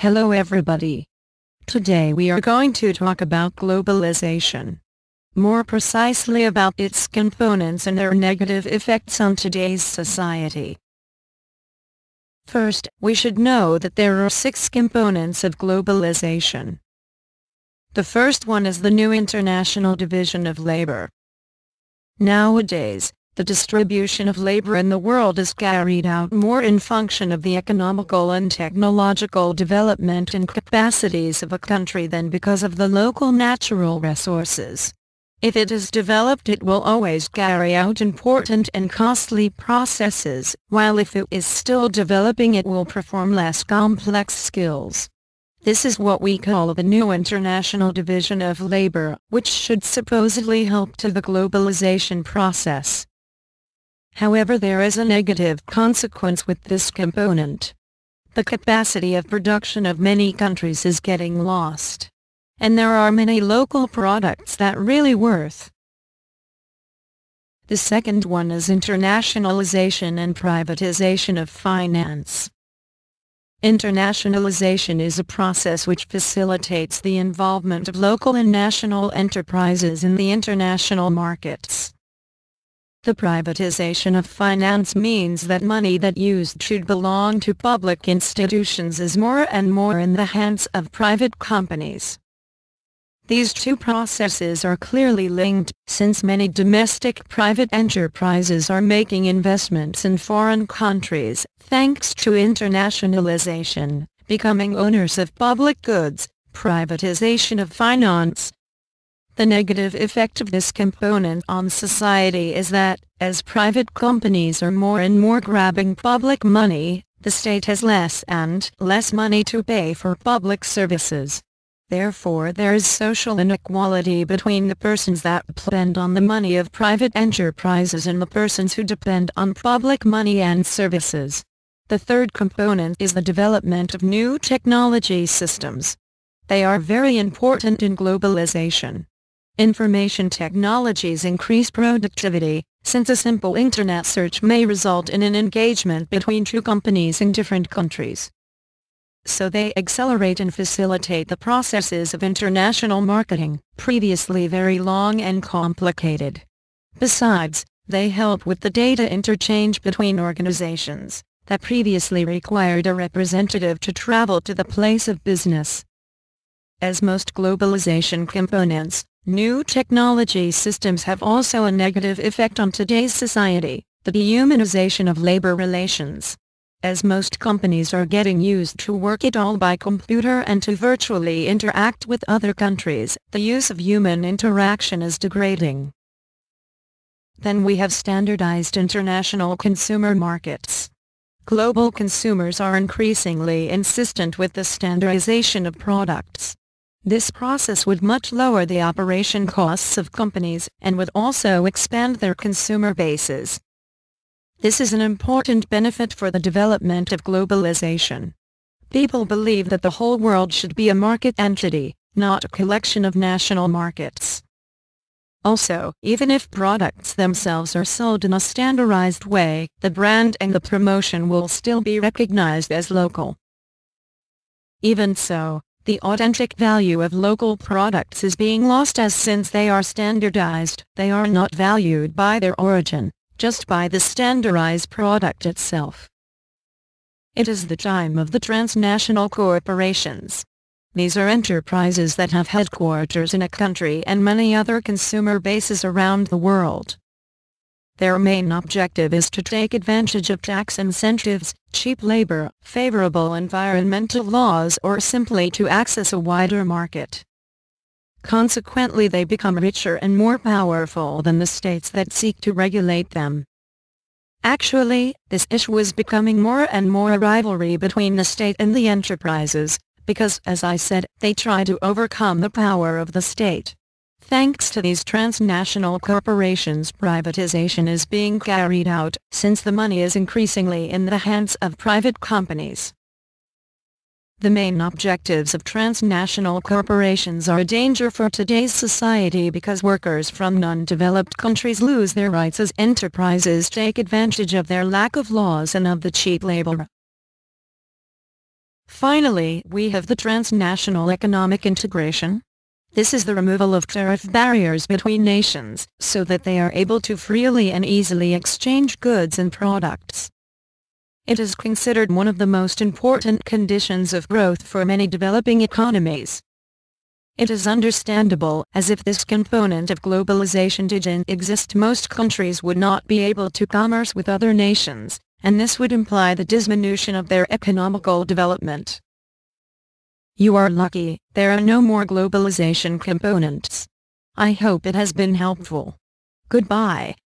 Hello everybody. Today we are going to talk about globalization. More precisely about its components and their negative effects on today's society. First, we should know that there are 6 components of globalization. The first one is the new international division of labor. Nowadays, the distribution of labor in the world is carried out more in function of the economical and technological development and capacities of a country than because of the local natural resources. If it is developed, it will always carry out important and costly processes, while if it is still developing, it will perform less complex skills. This is what we call the new international division of labor, which should supposedly help to the globalization process. However, there is a negative consequence with this component. The capacity of production of many countries is getting lost. And there are many local products that really worth. The second one is internationalization and privatization of finance. Internationalization is a process which facilitates the involvement of local and national enterprises in the international markets. The privatization of finance means that money that used should belong to public institutions is more and more in the hands of private companies. These two processes are clearly linked, since many domestic private enterprises are making investments in foreign countries, thanks to internationalization, becoming owners of public goods, privatization of finance. The negative effect of this component on society is that, as private companies are more and more grabbing public money, the state has less and less money to pay for public services. Therefore, there is social inequality between the persons that depend on the money of private enterprises and the persons who depend on public money and services. The third component is the development of new technology systems. They are very important in globalization. Information technologies increase productivity, since a simple internet search may result in an engagement between two companies in different countries. So they accelerate and facilitate the processes of international marketing, previously very long and complicated. Besides, they help with the data interchange between organizations, that previously required a representative to travel to the place of business. As most globalization components, new technology systems have also a negative effect on today's society, the dehumanization of labor relations. As most companies are getting used to work it all by computer and to virtually interact with other countries, the use of human interaction is degrading. Then we have standardized international consumer markets. Global consumers are increasingly insistent with the standardization of products. This process would much lower the operation costs of companies and would also expand their consumer bases. This is an important benefit for the development of globalization. People believe that the whole world should be a market entity, not a collection of national markets. Also, even if products themselves are sold in a standardized way, the brand and the promotion will still be recognized as local. Even so, the authentic value of local products is being lost, as since they are standardized, they are not valued by their origin, just by the standardized product itself. It is the time of the transnational corporations. These are enterprises that have headquarters in a country and many other consumer bases around the world. Their main objective is to take advantage of tax incentives, cheap labor, favorable environmental laws, or simply to access a wider market. Consequently, they become richer and more powerful than the states that seek to regulate them. Actually, this issue is becoming more and more a rivalry between the state and the enterprises, because, as I said, they try to overcome the power of the state. Thanks to these transnational corporations, privatization is being carried out, since the money is increasingly in the hands of private companies. The main objectives of transnational corporations are a danger for today's society because workers from non-developed countries lose their rights as enterprises take advantage of their lack of laws and of the cheap labor. Finally, we have the transnational economic integration. This is the removal of tariff barriers between nations, so that they are able to freely and easily exchange goods and products. It is considered one of the most important conditions of growth for many developing economies. It is understandable, as if this component of globalization didn't exist, most countries would not be able to commerce with other nations, and this would imply the diminution of their economical development. You are lucky, there are no more globalization components. I hope it has been helpful. Goodbye.